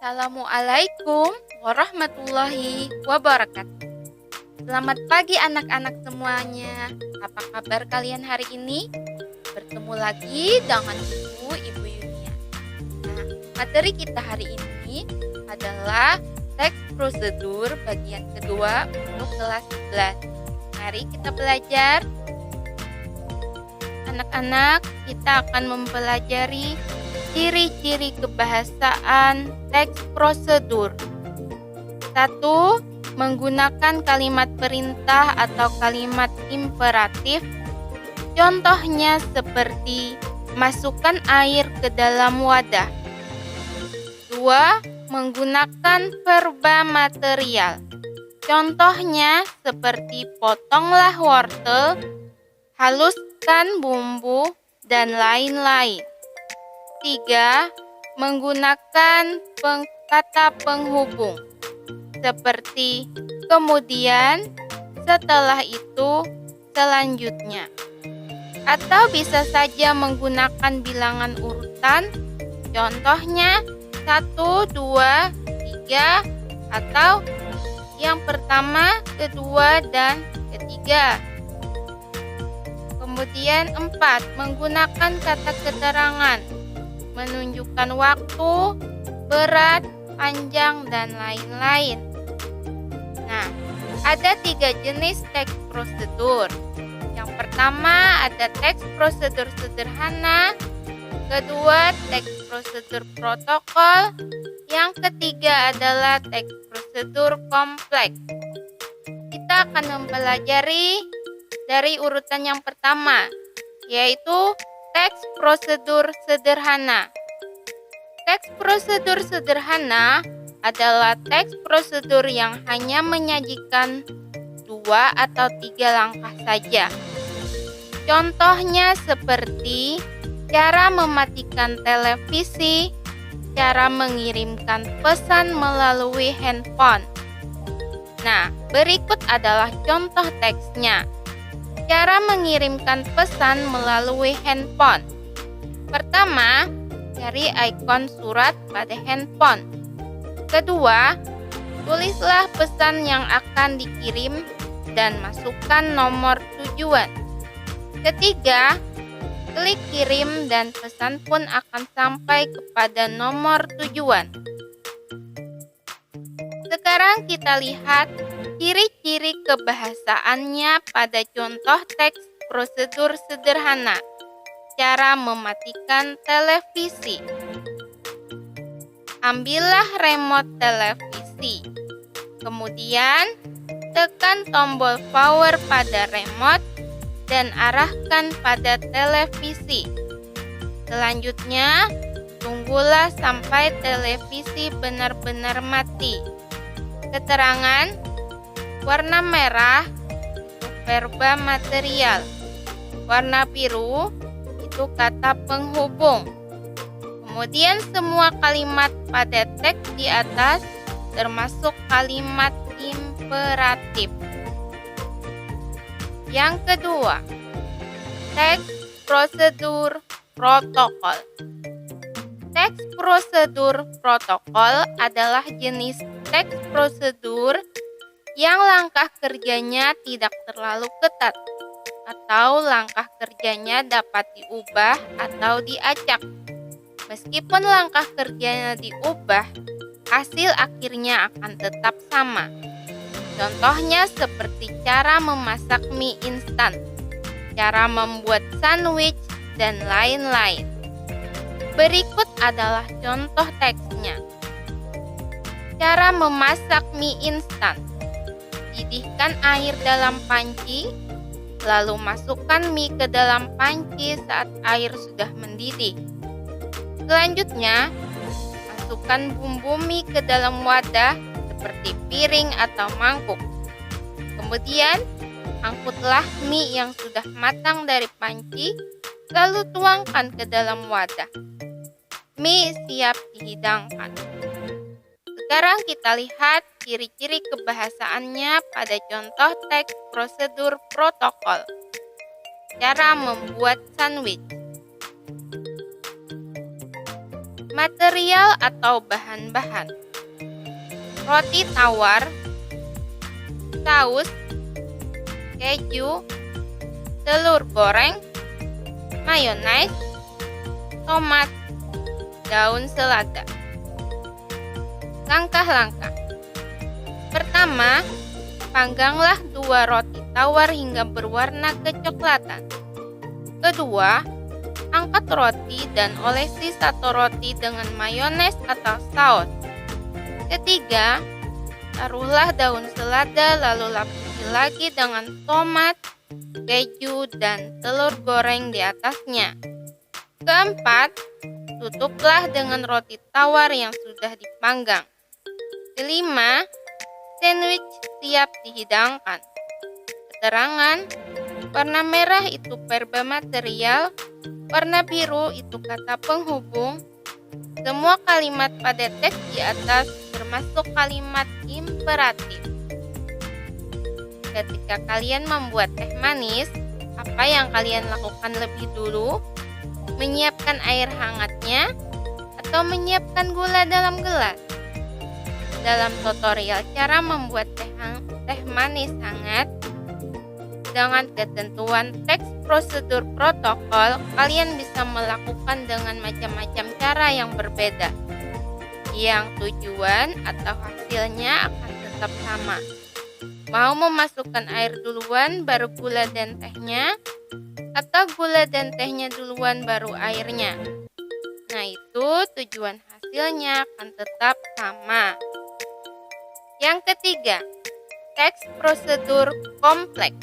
Assalamualaikum warahmatullahi wabarakatuh. Selamat pagi anak-anak semuanya. Apa kabar kalian hari ini? Bertemu lagi dengan Ibu Yunia. Nah, materi kita hari ini adalah teks prosedur bagian kedua untuk kelas 11. Mari kita belajar. Anak-anak, kita akan mempelajari ciri-ciri kebahasaan teks prosedur. 1. Menggunakan kalimat perintah atau kalimat imperatif. Contohnya seperti masukkan air ke dalam wadah. 2. Menggunakan verba material. Contohnya seperti potonglah wortel, haluskan bumbu, dan lain-lain. 3. Menggunakan kata penghubung seperti kemudian, setelah itu, selanjutnya. Atau bisa saja menggunakan bilangan urutan, contohnya 1, 2, 3, atau yang pertama, kedua, dan ketiga. Kemudian 4. Menggunakan kata keterangan, menunjukkan waktu, berat, panjang, dan lain-lain. Nah, ada 3 jenis teks prosedur. Yang pertama ada teks prosedur sederhana, kedua teks prosedur protokol, yang ketiga adalah teks prosedur kompleks. Kita akan mempelajari dari urutan yang pertama, yaitu teks prosedur sederhana. Teks prosedur sederhana adalah teks prosedur yang hanya menyajikan 2 atau 3 langkah saja. Contohnya seperti cara mematikan televisi, cara mengirimkan pesan melalui handphone. Nah, berikut adalah contoh teksnya. Cara mengirimkan pesan melalui handphone. Pertama, cari ikon surat pada handphone. Kedua, tulislah pesan yang akan dikirim dan masukkan nomor tujuan. Ketiga, klik kirim dan pesan pun akan sampai kepada nomor tujuan. Sekarang kita lihat ciri-ciri kebahasaannya pada contoh teks prosedur sederhana. Cara mematikan televisi. Ambillah remote televisi. Kemudian, tekan tombol power pada remote dan arahkan pada televisi. Selanjutnya, tunggulah sampai televisi benar-benar mati. Keterangan, warna merah itu verba material, warna biru itu kata penghubung. Kemudian semua kalimat pada teks di atas termasuk kalimat imperatif. Yang kedua, teks prosedur protokol. Teks prosedur protokol adalah jenis teks prosedur yang langkah kerjanya tidak terlalu ketat atau langkah kerjanya dapat diubah atau diacak. Meskipun langkah kerjanya diubah, hasil akhirnya akan tetap sama. Contohnya seperti cara memasak mie instan, cara membuat sandwich, dan lain-lain. Berikut adalah contoh teksnya. Cara memasak mie instan. Didihkan air dalam panci, lalu masukkan mie ke dalam panci saat air sudah mendidih. Selanjutnya, masukkan bumbu mie ke dalam wadah seperti piring atau mangkuk. Kemudian, angkutlah mie yang sudah matang dari panci, lalu tuangkan ke dalam wadah. Mie siap dihidangkan. Sekarang kita lihat ciri-ciri kebahasaannya pada contoh teks prosedur protokol. Cara membuat sandwich. Material atau bahan-bahan: roti tawar, saus, keju, telur goreng, mayones, tomat, daun selada. Langkah-langkah. Pertama, pangganglah 2 roti tawar hingga berwarna kecoklatan. Kedua, angkat roti dan olesi 1 roti dengan mayones atau saus. Ketiga, taruhlah daun selada lalu lapisi lagi dengan tomat, keju, dan telur goreng di atasnya. Keempat, tutuplah dengan roti tawar yang sudah dipanggang. Kelima, sandwich siap dihidangkan. Keterangan: warna merah itu verba material, warna biru itu kata penghubung. Semua kalimat pada teks di atas termasuk kalimat imperatif. Ketika kalian membuat teh manis, apa yang kalian lakukan lebih dulu? Menyiapkan air hangatnya atau menyiapkan gula dalam gelas? Dalam tutorial cara membuat teh manis hangat dengan ketentuan teks prosedur protokol, kalian bisa melakukan dengan macam-macam cara yang berbeda. Yang tujuan atau hasilnya akan tetap sama. Mau memasukkan air duluan baru gula dan tehnya, atau gula dan tehnya duluan baru airnya. Nah, itu tujuan hasilnya akan tetap sama. Yang ketiga, teks prosedur kompleks.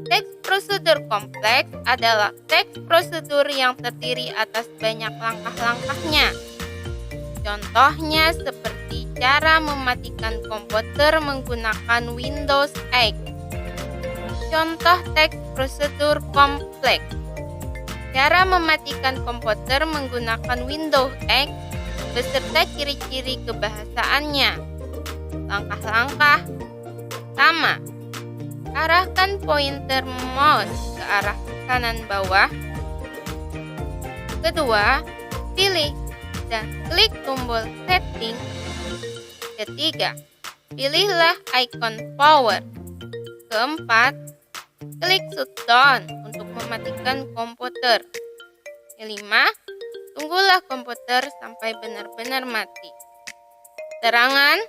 Teks prosedur kompleks adalah teks prosedur yang terdiri atas banyak langkah-langkahnya. Contohnya seperti cara mematikan komputer menggunakan Windows X. Contoh teks prosedur kompleks. Cara mematikan komputer menggunakan Windows X beserta ciri-ciri kebahasaannya. Langkah-langkah. Pertama, arahkan pointer mouse ke arah kanan bawah. Kedua, pilih dan klik tombol setting. Ketiga, pilihlah icon power. Keempat, klik shutdown untuk mematikan komputer. Kelima, tunggulah komputer sampai benar-benar mati. Terangan: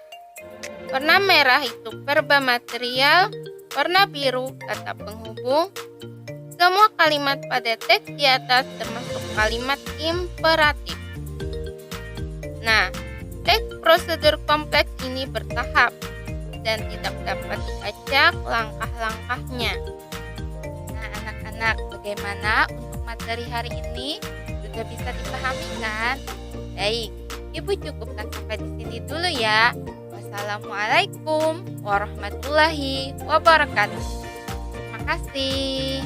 warna merah itu verba material, warna biru kata penghubung. Semua kalimat pada teks di atas termasuk kalimat imperatif. Nah, teks prosedur kompleks ini bertahap dan tidak dapat diacak langkah-langkahnya. Nah, anak-anak, bagaimana untuk materi hari ini? Sudah bisa dipahami kan? Baik, Ibu cukupkan sampai di sini dulu ya. Wassalamualaikum warahmatullahi wabarakatuh. Terima kasih.